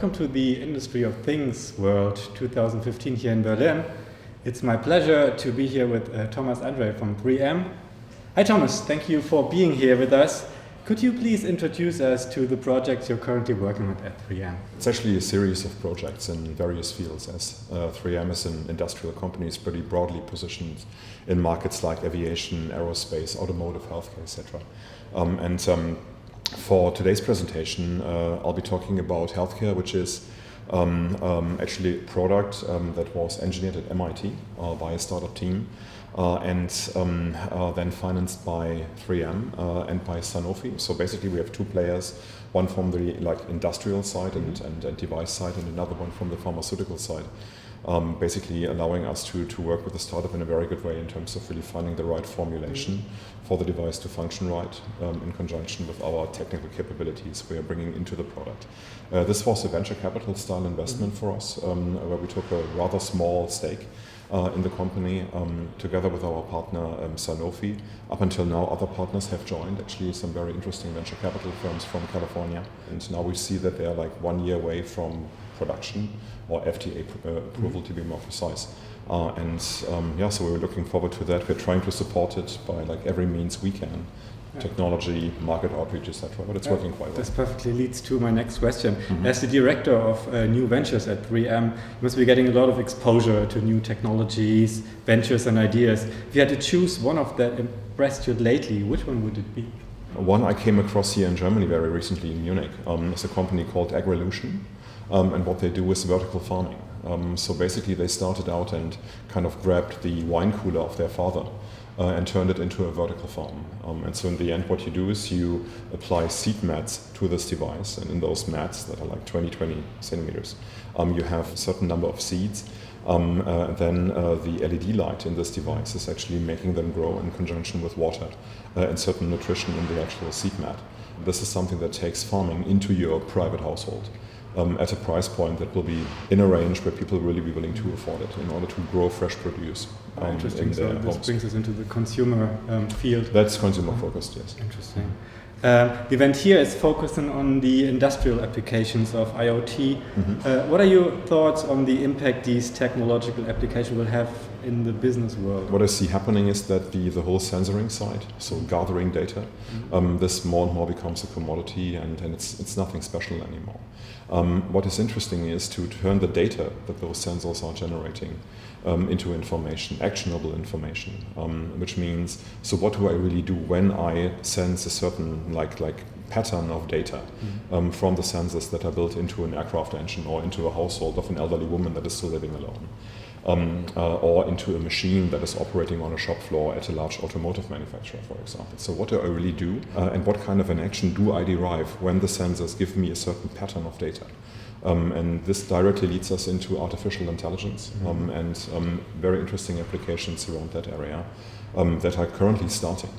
welcome to the Industry of Things World 2015 here in Berlin. It's my pleasure to be here with Thomas Andrae from 3M. Hi Thomas, thank you for being here with us. Could you please introduce us to the projects you're currently working with at 3M? It's actually a series of projects in various fields, as 3M is an industrial company, is pretty broadly positioned in markets like aviation, aerospace, automotive, healthcare, etc. For today's presentation, I'll be talking about healthcare, which is actually a product that was engineered at MIT by a startup team and then financed by 3M and by Sanofi. So basically we have two players, one from the industrial side and device side, and another one from the pharmaceutical side. Basically allowing us to work with the startup in a very good way in terms of really finding the right formulation for the device to function right in conjunction with our technical capabilities we are bringing into the product. This was a venture capital style investment for us, where we took a rather small stake in the company together with our partner Sanofi. Up until now, other partners have joined, actually some very interesting venture capital firms from California. And now we see that they are 1 year away from production or FDA approval to be more precise. So we're looking forward to that. We're trying to support it by every means we can. Technology, market outreach, etc. But it's working quite well. This perfectly leads to my next question. As the director of new ventures at 3M, you must be getting a lot of exposure to new technologies, ventures and ideas. If you had to choose one of that impressed you lately, which one would it be? One I came across here in Germany very recently in Munich. It's a company called Agrilution, and what they do is vertical farming. So basically they started out and kind of grabbed the wine cooler of their father and turned it into a vertical farm. And so in the end, what you do is you apply seed mats to this device, and in those mats that are 20 centimeters, you have a certain number of seeds. Then the LED light in this device is actually making them grow in conjunction with water and certain nutrition in the actual seed mat. This is something that takes farming into your private household. At a price point that will be in a range where people will really be willing to afford it in order to grow fresh produce. Interesting. So this brings us into the consumer field. That's consumer focused, yes. Interesting. The event here is focusing on the industrial applications of IoT. What are your thoughts on the impact these technological applications will have in the business world? What I see happening is that the whole sensoring side, so gathering data, this more and more becomes a commodity, and it's nothing special anymore. What is interesting is to turn the data that those sensors are generating into information, actionable information, which means, so what do I really do when I sense a certain pattern of data from the sensors that are built into an aircraft engine or into a household of an elderly woman that is still living alone, or into a machine that is operating on a shop floor at a large automotive manufacturer, for example. So what do I really do, and what kind of an action do I derive when the sensors give me a certain pattern of data? And this directly leads us into artificial intelligence and very interesting applications around that area that are currently starting.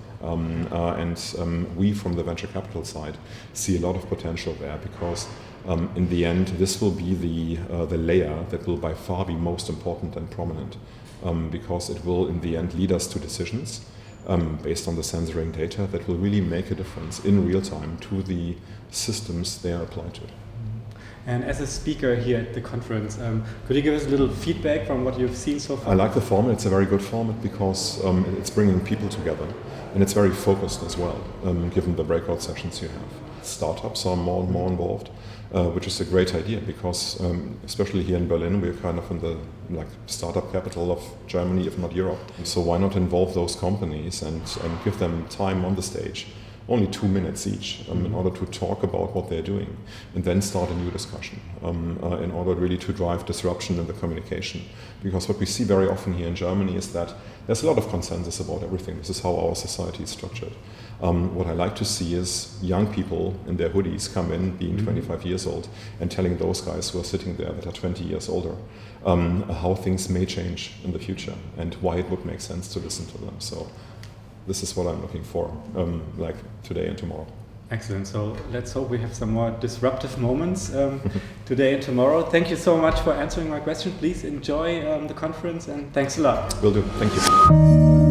We from the venture capital side see a lot of potential there, because in the end this will be the layer that will by far be most important and prominent, because it will in the end lead us to decisions based on the sensoring data that will really make a difference in real time to the systems they are applied to. And as a speaker here at the conference, could you give us a little feedback from what you've seen so far? I like the format. It's a very good format because it's bringing people together, and it's very focused as well, given the breakout sessions you have. Startups are more and more involved, which is a great idea because, especially here in Berlin, we're kind of in the startup capital of Germany, if not Europe. So why not involve those companies and give them time on the stage? Only 2 minutes each in order to talk about what they're doing, and then start a new discussion in order really to drive disruption in the communication. Because what we see very often here in Germany is that there's a lot of consensus about everything. This is how our society is structured. What I like to see is young people in their hoodies come in, being 25 years old, and telling those guys who are sitting there that are 20 years older how things may change in the future and why it would make sense to listen to them. So this is what I'm looking for, today and tomorrow. Excellent. So let's hope we have some more disruptive moments today and tomorrow. Thank you so much for answering my question. Please enjoy the conference, and thanks a lot. Will do. Thank you.